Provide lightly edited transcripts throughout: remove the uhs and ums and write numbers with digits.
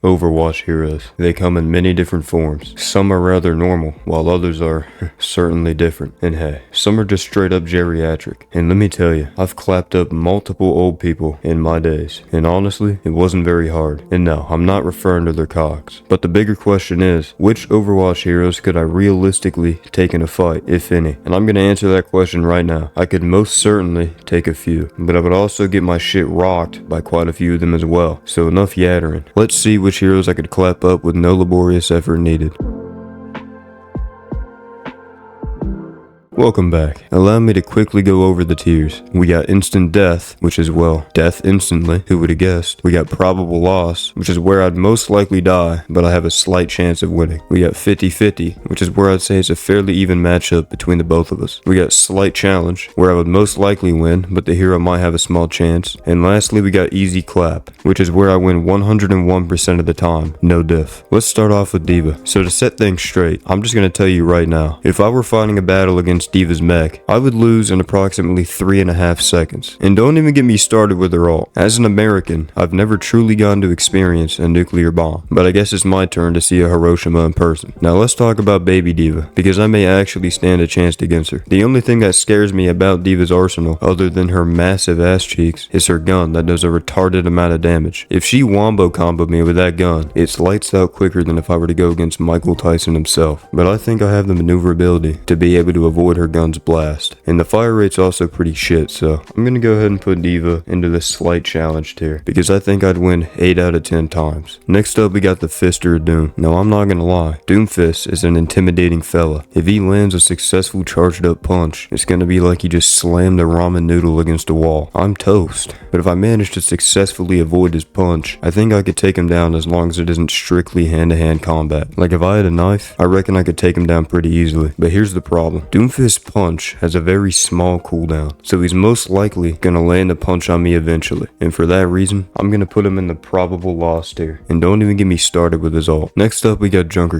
Overwatch heroes. They come in many different forms. Some are rather normal, while others are certainly different. And hey, some are just straight up geriatric. And let me tell you, I've clapped up multiple old people in my days. And honestly, it wasn't very hard. And no, I'm not referring to their cocks. But the bigger question is, which Overwatch heroes could I realistically take in a fight, if any? And I'm gonna answer that question right now. I could most certainly take a few, but I would also get my shit rocked by quite a few of them as well. So enough yattering. Let's see which heroes I could clap up with no laborious effort needed. Welcome back. Allow me to quickly go over the tiers. We got instant death, which is, well, death instantly, who would have guessed. We got probable loss, which is where I'd most likely die, but I have a slight chance of winning. We got 50-50, which is where I'd say it's a fairly even matchup between the both of us. We got slight challenge, where I would most likely win, but the hero might have a small chance. And lastly, we got easy clap, which is where I win 101% of the time, no diff. Let's start off with D.Va. So to set things straight, I'm just gonna tell you right now, if I were fighting a battle against D.Va's mech, I would lose in approximately 3.5 seconds. And don't even get me started with her ult. As an American, I've never truly gotten to experience a nuclear bomb, but I guess it's my turn to see a Hiroshima in person. Now let's talk about baby D.Va, because I may actually stand a chance against her. The only thing that scares me about D.Va's arsenal, other than her massive ass cheeks, is her gun that does a retarded amount of damage. If she wombo comboed me with that gun, it's lights out quicker than if I were to go against Michael Tyson himself. But I think I have the maneuverability to be able to avoid her gun's blast. And the fire rate's also pretty shit, so I'm gonna go ahead and put D.Va into the slight challenge tier, because I think I'd win 8 out of 10 times. Next up, we got the Fister of Doom. Now I'm not gonna lie, Doomfist is an intimidating fella. If he lands a successful charged up punch, it's gonna be like he just slammed a ramen noodle against a wall. I'm toast. But if I manage to successfully avoid his punch, I think I could take him down as long as it isn't strictly hand-to-hand combat. Like if I had a knife, I reckon I could take him down pretty easily. But here's the problem. Doomfist's punch has a very small cooldown, so he's most likely gonna land a punch on me eventually. And for that reason, I'm gonna put him in the probable loss tier. And don't even get me started with his ult. Next up, we got Junkrat.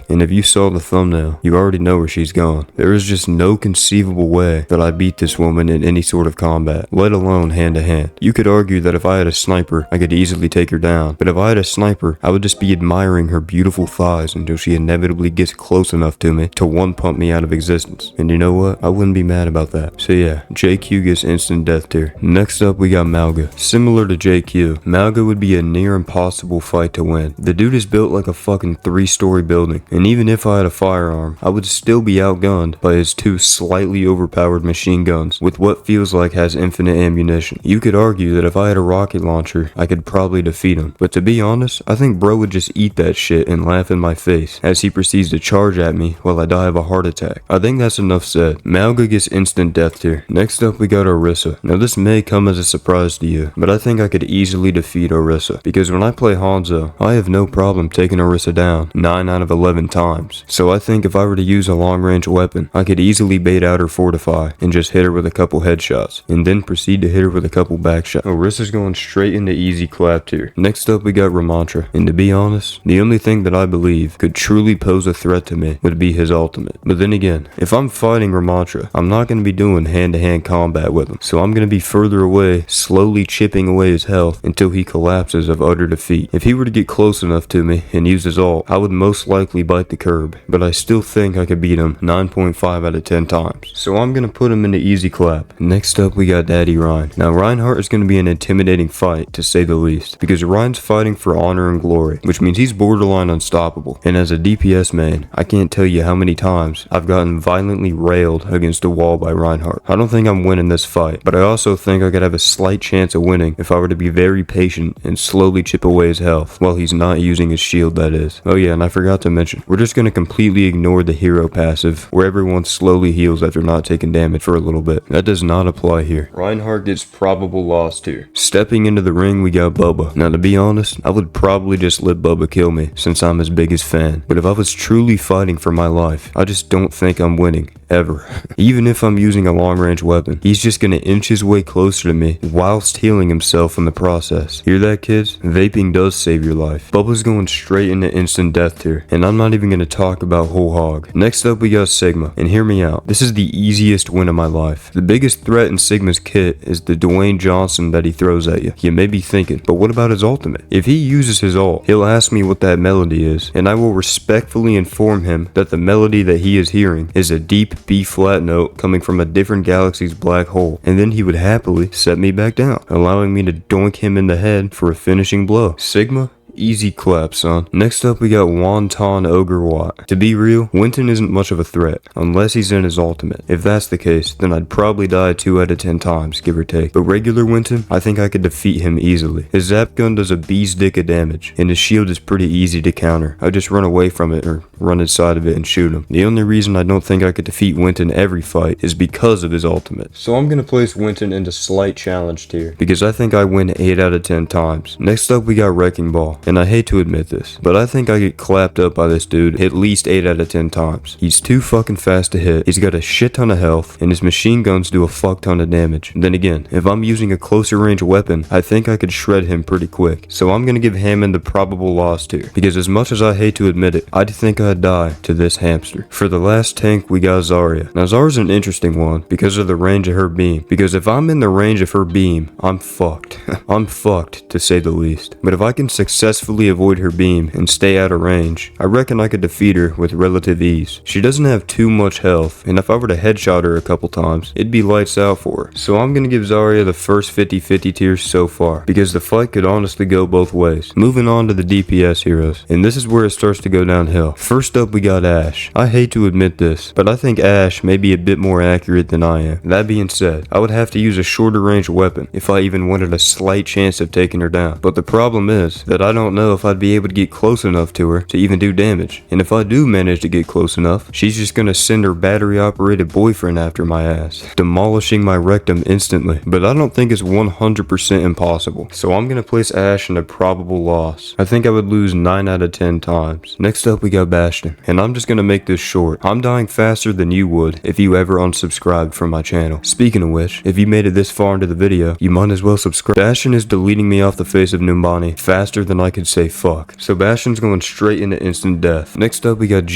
And if you saw the thumbnail, you already know where she's gone. There is just no conceivable way that I beat this woman in any sort of combat, let alone hand-to-hand. You could argue that if I had a sniper, I could easily take her down, but if I had a sniper, I would just be admiring her beautiful thighs until she inevitably gets close enough to me to one-pump me out of existence. And you know what? I wouldn't be mad about that. So yeah, JQ gets instant death tier. Next up, we got Mauga. Similar to JQ, Mauga would be a near impossible fight to win. The dude is built like a fucking 3-story building, and even if I had a firearm, I would still be outgunned by his 2 slightly overpowered machine guns with what feels like has infinite ammunition. You could argue that if I had a rocket launcher, I could probably defeat him, but to be honest, I think bro would just eat that shit and laugh in my face as he proceeds to charge at me while I die of a heart attack. I think that's enough said. Mauga gets instant death tier. Next up, we got Orisa. Now this may come as a surprise to you, but I think I could easily defeat Orisa, because when I play Hanzo, I have no problem taking Orisa down 9 out of 11 times. So I think if I were to use a long range weapon, I could easily bait out her fortify and just hit her with a couple headshots, and then proceed to hit her with a couple backshots. Orisa's going straight into easy clap tier. Next up, we got Ramattra. And to be honest, the only thing that I believe could truly pose a threat to me would be his ultimate. But then again, if I'm fighting Ramattra, I'm not going to be doing hand-to-hand combat with him, so I'm going to be further away, slowly chipping away his health until he collapses of utter defeat. If he were to get close enough to me and use his ult, I would most likely bite the curb, but I still think I could beat him 9.5 out of 10 times. So I'm going to put him into easy clap. Next up, we got Daddy Rein. Now Reinhardt is going to be an intimidating fight, to say the least, because Rein's fighting for honor and glory, which means he's borderline unstoppable. And as a DPS main, I can't tell you how many times I've gotten violently railed against a wall by Reinhardt. I don't think I'm winning this fight, but I also think I could have a slight chance of winning if I were to be very patient and slowly chip away his health while he's not using his shield, that is. Oh yeah, and I forgot to mention, we're just going to completely ignore the hero passive where everyone slowly heals after not taking damage for a little bit. That does not apply here. Reinhardt gets probable loss tier. Stepping into the ring, we got Bubba. Now to be honest, I would probably just let Bubba kill me since I'm his biggest fan, but if I was truly fighting for my life, I just don't think I'm winning. ever. Even if I'm using a long range weapon, he's just gonna inch his way closer to me whilst healing himself in the process. Hear that, kids? Vaping does save your life. Bubba's going straight into instant death tier, and I'm not even gonna talk about whole hog. Next up we got Sigma, and hear me out. This is the easiest win of my life. The biggest threat in Sigma's kit is the Dwayne Johnson that he throws at you. You may be thinking, but what about his ultimate? If he uses his ult, he'll ask me what that melody is, and I will respectfully inform him that the melody that he is hearing is a deep B flat note coming from a different galaxy's black hole, and then he would happily set me back down, allowing me to doink him in the head for a finishing blow. Sigma? Easy clap, son. Next up we got Wonton Ogrewatt. To be real, Wonton isn't much of a threat, unless he's in his ultimate. If that's the case, then I'd probably die 2 out of 10 times, give or take. But regular Wonton, I think I could defeat him easily. His zap gun does a bee's dick of damage, and his shield is pretty easy to counter. I just run away from it, or run inside of it and shoot him. The only reason I don't think I could defeat Wonton every fight is because of his ultimate. So I'm gonna place Wonton into slight challenge tier, because I think I win 8 out of 10 times. Next up we got Wrecking Ball. And I hate to admit this, but I think I get clapped up by this dude at least 8 out of 10 times. He's too fucking fast to hit, he's got a shit ton of health, and his machine guns do a fuck ton of damage. Then again, if I'm using a closer range weapon, I think I could shred him pretty quick. So I'm gonna give Hammond the probable loss tier, because as much as I hate to admit it, I'd think I'd die to this hamster. For the last tank, we got Zarya. Now Zarya's an interesting one, because of the range of her beam, because if I'm in the range of her beam, I'm fucked. I'm fucked, to say the least. But if I can successfully avoid her beam and stay out of range, I reckon I could defeat her with relative ease. She doesn't have too much health, and if I were to headshot her a couple times, it'd be lights out for her. So I'm gonna give Zarya the first 50-50 tier so far, because the fight could honestly go both ways. Moving on to the DPS heroes, and this is where it starts to go downhill. First up we got Ashe. I hate to admit this, but I think Ashe may be a bit more accurate than I am. That being said, I would have to use a shorter range weapon if I even wanted a slight chance of taking her down. But the problem is that I don't know if I'd be able to get close enough to her to even do damage. And if I do manage to get close enough, she's just gonna send her battery operated boyfriend after my ass, demolishing my rectum instantly. But I don't think it's 100% impossible. So I'm gonna place Ashe in a probable loss. I think I would lose 9 out of 10 times. Next up we got Bastion, and I'm just gonna make this short. I'm dying faster than you would if you ever unsubscribed from my channel. Speaking of which, if you made it this far into the video, you might as well subscribe. Bastion is deleting me off the face of Numbani faster than I could say fuck. So Bastion's going straight into instant death. Next up we got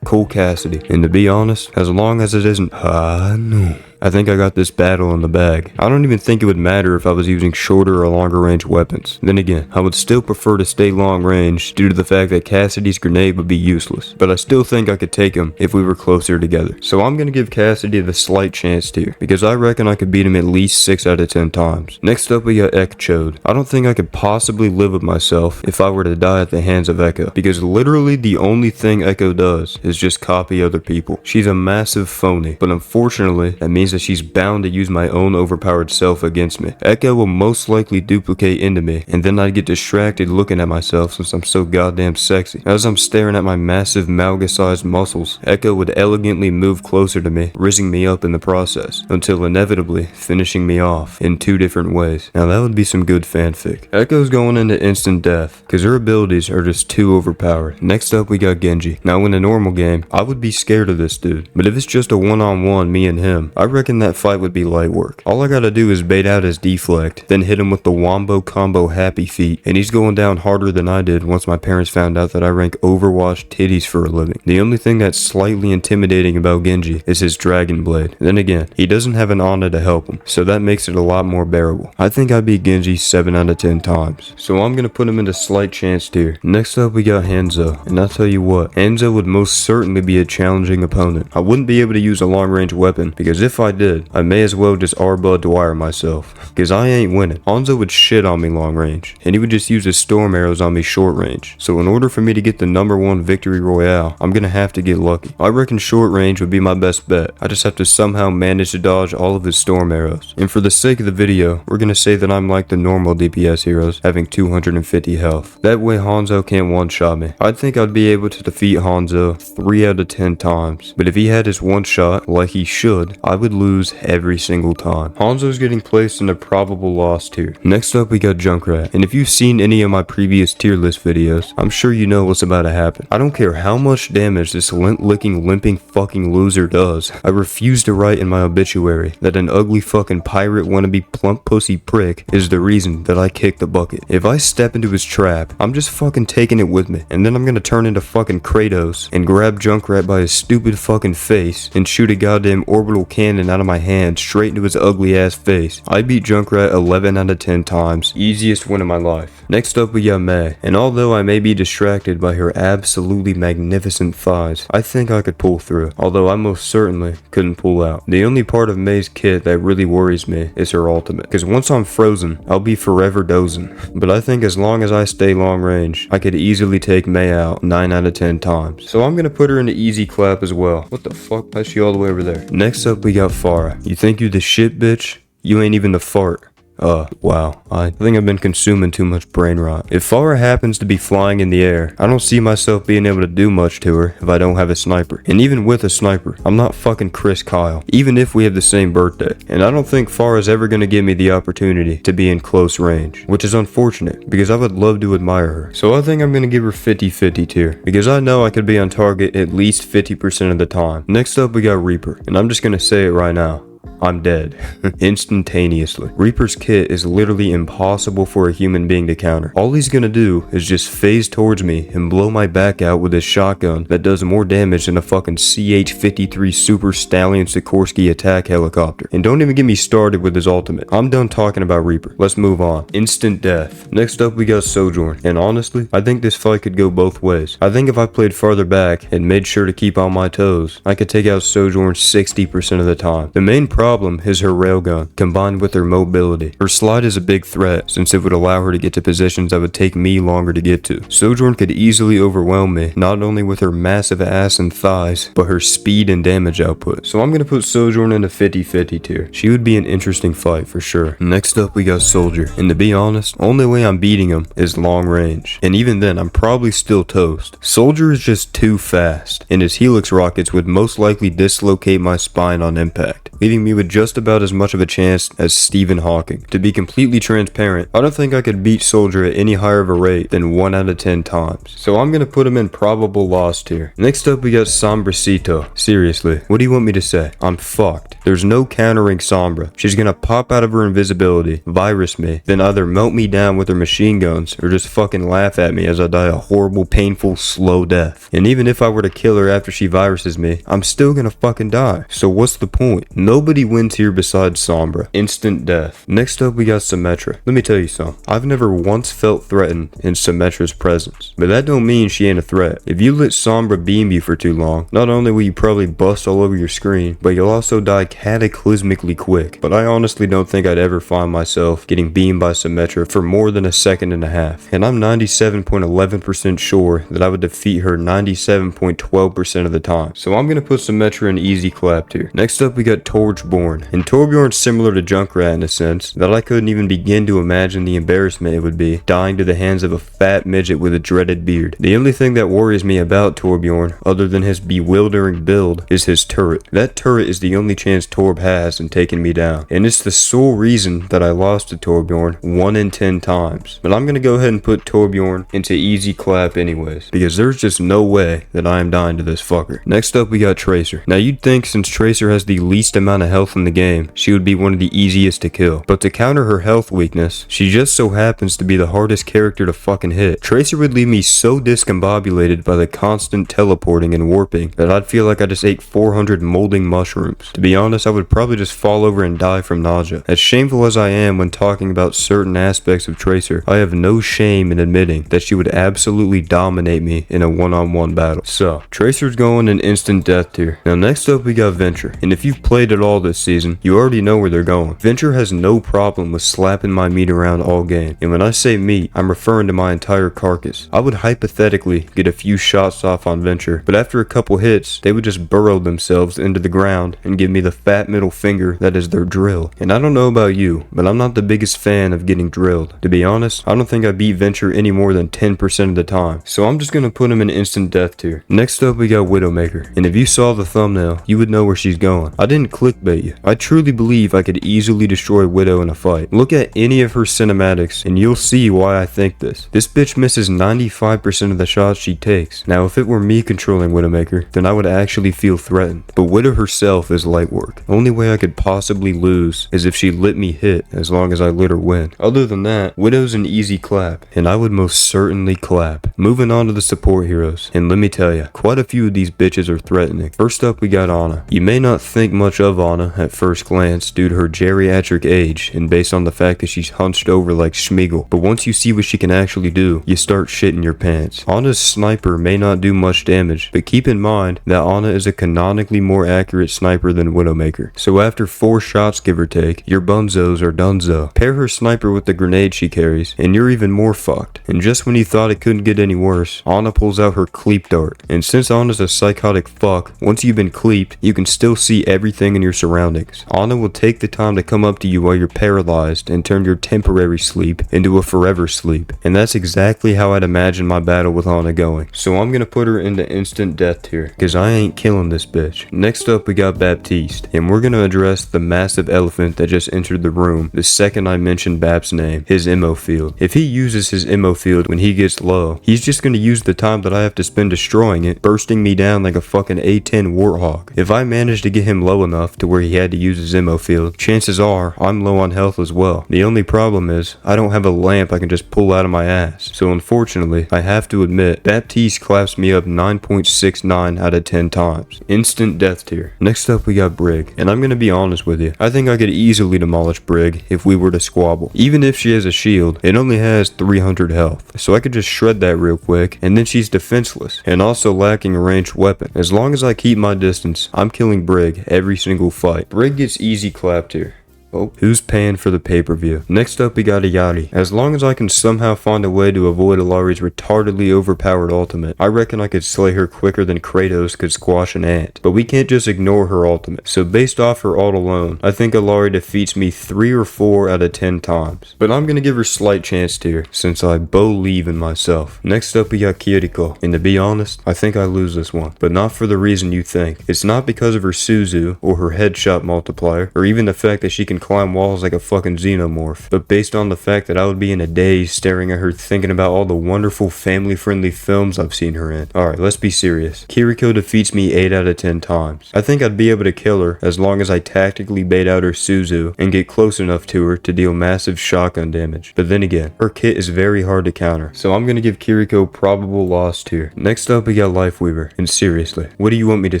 Cole Cassidy. And to be honest, as long as it isn't no, I think I got this battle in the bag. I don't even think it would matter if I was using shorter or longer range weapons. Then again, I would still prefer to stay long range due to the fact that Cassidy's grenade would be useless. But I still think I could take him if we were closer together. So I'm gonna give Cassidy the slight chance tier, because I reckon I could beat him at least 6 out of 10 times. Next up we got Chode. I don't think I could possibly live with myself if I were to die at the hands of Echo, because literally the only thing Echo does is just copy other people. She's a massive phony, but unfortunately that means that she's bound to use my own overpowered self against me. Echo will most likely duplicate into me, and then I'd get distracted looking at myself since I'm so goddamn sexy. As I'm staring at my massive Mauga sized muscles, Echo would elegantly move closer to me, rizzing me up in the process, until inevitably finishing me off in 2 different ways. Now that would be some good fanfic. Echo's going into instant death, cause her abilities are just too overpowered. Next up we got Genji. Now in a normal game, I would be scared of this dude, but if it's just a one-on-one me and him, I reckon that fight would be light work. All I gotta do is bait out his deflect, then hit him with the wombo combo happy feet, and he's going down harder than I did once my parents found out that I rank Overwatch titties for a living. The only thing that's slightly intimidating about Genji is his Dragon Blade. Then again, he doesn't have an Ana to help him, so that makes it a lot more bearable. I think I beat Genji 7 out of 10 times, so I'm gonna put him into slight chance tier. Next up we got Hanzo, and I'll tell you what, Hanzo would most certainly be a challenging opponent. I wouldn't be able to use a long range weapon, because if I did, I may as well just R-Bud Dwyer myself, cause I ain't winning. Hanzo would shit on me long range, and he would just use his storm arrows on me short range. So in order for me to get the #1 victory royale, I'm gonna have to get lucky. I reckon short range would be my best bet. I just have to somehow manage to dodge all of his storm arrows. And for the sake of the video, we're gonna say that I'm like the normal DPS heroes, having 250 health. That way Hanzo can't one-shot me. I think I'd be able to defeat Hanzo 3 out of 10 times, but if he had his one shot, like he should, I would lose every single time. Hanzo's getting placed in a probable loss tier. Next up we got Junkrat, and if you've seen any of my previous tier list videos, I'm sure you know what's about to happen. I don't care how much damage this lint-licking, limping fucking loser does. I refuse to write in my obituary that an ugly fucking pirate wannabe plump pussy prick is the reason that I kicked the bucket. If I step into his trap, I'm just fucking taking it with me, and then I'm gonna turn into fucking Kratos and grab Junkrat by his stupid fucking face and shoot a goddamn orbital cannon out of my hand straight into his ugly ass face. I beat Junkrat 11 out of 10 times. Easiest win of my life. Next up we got Mei, and although I may be distracted by her absolutely magnificent thighs, I think I could pull through, although I most certainly couldn't pull out. The only part of Mei's kit that really worries me is her ultimate, because once I'm frozen, I'll be forever dozing. But I think as long as I stay long range, I could easily take Mei out 9 out of 10 times. So I'm gonna put her into easy clap as well. What the fuck? Why is she all the way over there? Next up we got Pharah. You think you the shit, bitch? You ain't even the fart. Wow. I think I've been consuming too much brain rot. If Pharah happens to be flying in the air, I don't see myself being able to do much to her if I don't have a sniper. And even with a sniper, I'm not fucking Chris Kyle, even if we have the same birthday. And I don't think Pharah's ever gonna give me the opportunity to be in close range, which is unfortunate because I would love to admire her. So I think I'm gonna give her 50-50 tier, because I know I could be on target at least 50% of the time. Next up we got Reaper, and I'm just gonna say it right now. I'm dead. Instantaneously. Reaper's kit is literally impossible for a human being to counter. All he's gonna do is just phase towards me and blow my back out with his shotgun that does more damage than a fucking CH-53 Super Stallion Sikorsky attack helicopter. And don't even get me started with his ultimate. I'm done talking about Reaper. Let's move on. Instant death. Next up we got Sojourn, and honestly, I think this fight could go both ways. I think if I played farther back and made sure to keep on my toes, I could take out Sojourn 60% of the time. The main problem is her railgun, combined with her mobility. Her slide is a big threat, since it would allow her to get to positions that would take me longer to get to. Sojourn could easily overwhelm me, not only with her massive ass and thighs, but her speed and damage output. So I'm gonna put Sojourn in a 50-50 tier. She would be an interesting fight for sure. Next up we got Soldier, and to be honest, only way I'm beating him is long range. And even then, I'm probably still toast. Soldier is just too fast, and his Helix rockets would most likely dislocate my spine on impact, leaving me with just about as much of a chance as Stephen Hawking. To be completely transparent, I don't think I could beat Soldier at any higher of a rate than 1 out of 10 times. So I'm gonna put him in probable loss tier. Next up we got Sombracito. Seriously, what do you want me to say? I'm fucked. There's no countering Sombra. She's gonna pop out of her invisibility, virus me, then either melt me down with her machine guns or just fucking laugh at me as I die a horrible, painful, slow death. And even if I were to kill her after she viruses me, I'm still gonna fucking die. So what's the point? Nobody wins here besides Sombra. Instant death. Next up we got Symmetra. Let me tell you something. I've never once felt threatened in Symmetra's presence, but that don't mean she ain't a threat. If you let Sombra beam you for too long, not only will you probably bust all over your screen, but you'll also die cataclysmically quick. But I honestly don't think I'd ever find myself getting beamed by Symmetra for more than a second and a half, and I'm 97.11% sure that I would defeat her 97.12% of the time. So I'm gonna put Symmetra in easy clap tier. Next up we got Torbjorn, and Torbjorn's similar to Junkrat in a sense that I couldn't even begin to imagine the embarrassment it would be dying to the hands of a fat midget with a dreaded beard. The only thing that worries me about Torbjorn, other than his bewildering build, is his turret. That turret is the only chance Torb has in taking me down, and it's the sole reason that I lost to Torbjorn 1 in 10 times. But I'm gonna go ahead and put Torbjorn into easy clap anyways, because there's just no way that I am dying to this fucker. Next up we got Tracer. Now you'd think since Tracer has the least amount of health in the game, she would be one of the easiest to kill. But to counter her health weakness, she just so happens to be the hardest character to fucking hit. Tracer would leave me so discombobulated by the constant teleporting and warping that I'd feel like I just ate 400 molding mushrooms. To be honest, I would probably just fall over and die from nausea. As shameful as I am when talking about certain aspects of Tracer, I have no shame in admitting that she would absolutely dominate me in a one-on-one battle. So, Tracer's going in instant death tier. Now next up we got Venture, and if you've played at all this season, you already know where they're going. Venture has no problem with slapping my meat around all game, and when I say meat, I'm referring to my entire carcass. I would hypothetically get a few shots off on Venture, but after a couple hits, they would just burrow themselves into the ground and give me the fat middle finger that is their drill. And I don't know about you, but I'm not the biggest fan of getting drilled. To be honest, I don't think I beat Venture any more than 10% of the time, so I'm just gonna put him in instant death tier. Next up we got Widowmaker, and if you saw the thumbnail, you would know where she's going. I didn't click clickbait you. I truly believe I could easily destroy Widow in a fight. Look at any of her cinematics and you'll see why I think this. This bitch misses 95% of the shots she takes. Now if it were me controlling Widowmaker, then I would actually feel threatened. But Widow herself is light work. Only way I could possibly lose is if she let me hit, as long as I let her win. Other than that, Widow's an easy clap, and I would most certainly clap. Moving on to the support heroes, and let me tell ya, quite a few of these bitches are threatening. First up we got Ana. You may not think much of Ana at first glance due to her geriatric age and based on the fact that she's hunched over like Schmeagol, but once you see what she can actually do, you start shitting your pants. Ana's sniper may not do much damage, but keep in mind that Ana is a canonically more accurate sniper than Widowmaker, so after 4 shots give or take, your bunzos are donezo. Pair her sniper with the grenade she carries, and you're even more fucked. And just when you thought it couldn't get any worse, Ana pulls out her cleep dart, and since Ana's a psychotic fuck, once you've been cleeped, you can still see everything in your surroundings. Ana will take the time to come up to you while you're paralyzed and turn your temporary sleep into a forever sleep, and that's exactly how I'd imagine my battle with Ana going. So I'm gonna put her into instant death tier, cause I ain't killing this bitch. Next up we got Baptiste, and we're gonna address the massive elephant that just entered the room the second I mentioned Bap's name, his MO field. If he uses his MO field when he gets low, he's just gonna use the time that I have to spend destroying it, bursting me down like a fucking A10 warthog. If I manage to get him low enough to where he had to use his MO field, chances are I'm low on health as well. The only problem is I don't have a lamp I can just pull out of my ass, so unfortunately I have to admit Baptiste claps me up 9.69 out of 10 times. Instant death tier. Next up we got Brig, and I'm gonna be honest with you, I think I could easily demolish Brig if we were to squabble. Even if she has a shield, it only has 300 health, so I could just shred that real quick, and then she's defenseless, and also lacking a ranged weapon. As long as I keep my distance, I'm killing Brig every single fight. Brig gets easy clapped here. Oh, who's paying for the pay-per-view? Next up we got Illari. As long as I can somehow find a way to avoid Illari's retardedly overpowered ultimate, I reckon I could slay her quicker than Kratos could squash an ant. But we can't just ignore her ultimate, so based off her ult alone, I think Illari defeats me 3 or 4 out of 10 times. But I'm gonna give her slight chance tier, since I believe in myself. Next up we got Kiriko, and to be honest, I think I lose this one, but not for the reason you think. It's not because of her Suzu, or her headshot multiplier, or even the fact that she can climb walls like a fucking xenomorph, but based on the fact that I would be in a daze staring at her thinking about all the wonderful family-friendly films I've seen her in. Alright, let's be serious. Kiriko defeats me 8 out of 10 times. I think I'd be able to kill her as long as I tactically bait out her Suzu and get close enough to her to deal massive shotgun damage. But then again, her kit is very hard to counter, so I'm gonna give Kiriko probable loss tier. Next up we got Lifeweaver, and seriously, what do you want me to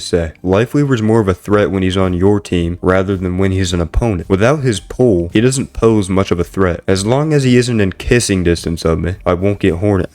say? Lifeweaver's more of a threat when he's on your team rather than when he's an opponent. Without his pull, he doesn't pose much of a threat. As long as he isn't in kissing distance of me, I won't get horned.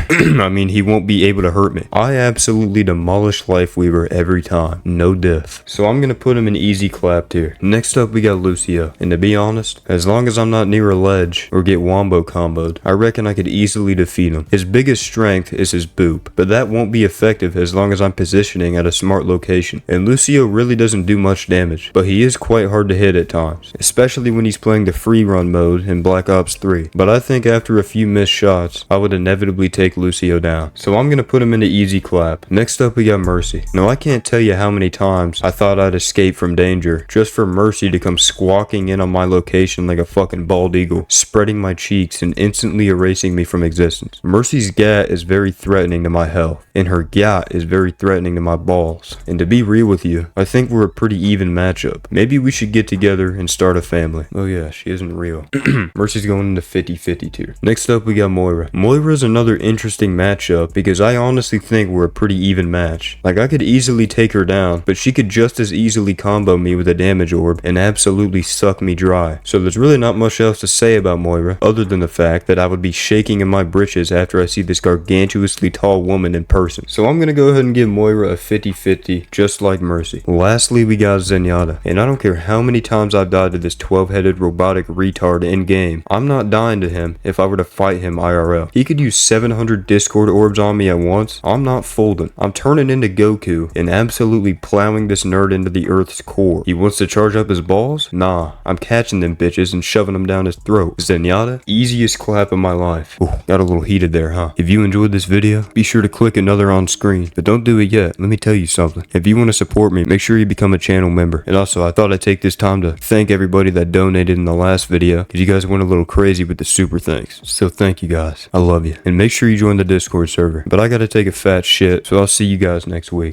I mean, he won't be able to hurt me. I absolutely demolish Lifeweaver every time. No diff. So I'm gonna put him in easy clap tier. Next up we got Lucio, and to be honest, as long as I'm not near a ledge or get wombo comboed, I reckon I could easily defeat him. His biggest strength is his boop, but that won't be effective as long as I'm positioning at a smart location. And Lucio really doesn't do much damage, but he is quite hard to hit at times, especially when he's playing the free run mode in Black Ops 3. But I think after a few missed shots, I would inevitably take Lucio down. So I'm gonna put him into easy clap. Next up we got Mercy. Now I can't tell you how many times I thought I'd escape from danger just for Mercy to come squawking in on my location like a fucking bald eagle, spreading my cheeks and instantly erasing me from existence. Mercy's gat is very threatening to my health, and her gat is very threatening to my balls. And to be real with you, I think we're a pretty even matchup. Maybe we should get together and start a family. Oh yeah, she isn't real. Mercy's going into 50-50 tier. Next up we got Moira. Moira's another interesting matchup because I honestly think we're a pretty even match. Like I could easily take her down, but she could just as easily combo me with a damage orb and absolutely suck me dry. So there's really not much else to say about Moira other than the fact that I would be shaking in my britches after I see this gargantuously tall woman in person. So I'm gonna go ahead and give Moira a 50-50 just like Mercy. Lastly we got Zenyatta, and I don't care how many times I've died to this 12-headed robotic retard in game, I'm not dying to him if I were to fight him IRL. He could use 700 Discord orbs on me at once. I'm not folding. I'm turning into Goku and absolutely plowing this nerd into the earth's core. He wants to charge up his balls? Nah, I'm catching them bitches and shoving them down his throat. Zenyatta, easiest clap of my life. Ooh, got a little heated there, huh? If you enjoyed this video, be sure to click a another on screen. But don't do it yet. Let me tell you something. If you want to support me, make sure you become a channel member. And also, I thought I'd take this time to thank everybody that donated in the last video, because you guys went a little crazy with the super thanks. So thank you guys. I love you. And make sure you join the Discord server. But I gotta take a fat shit, so I'll see you guys next week.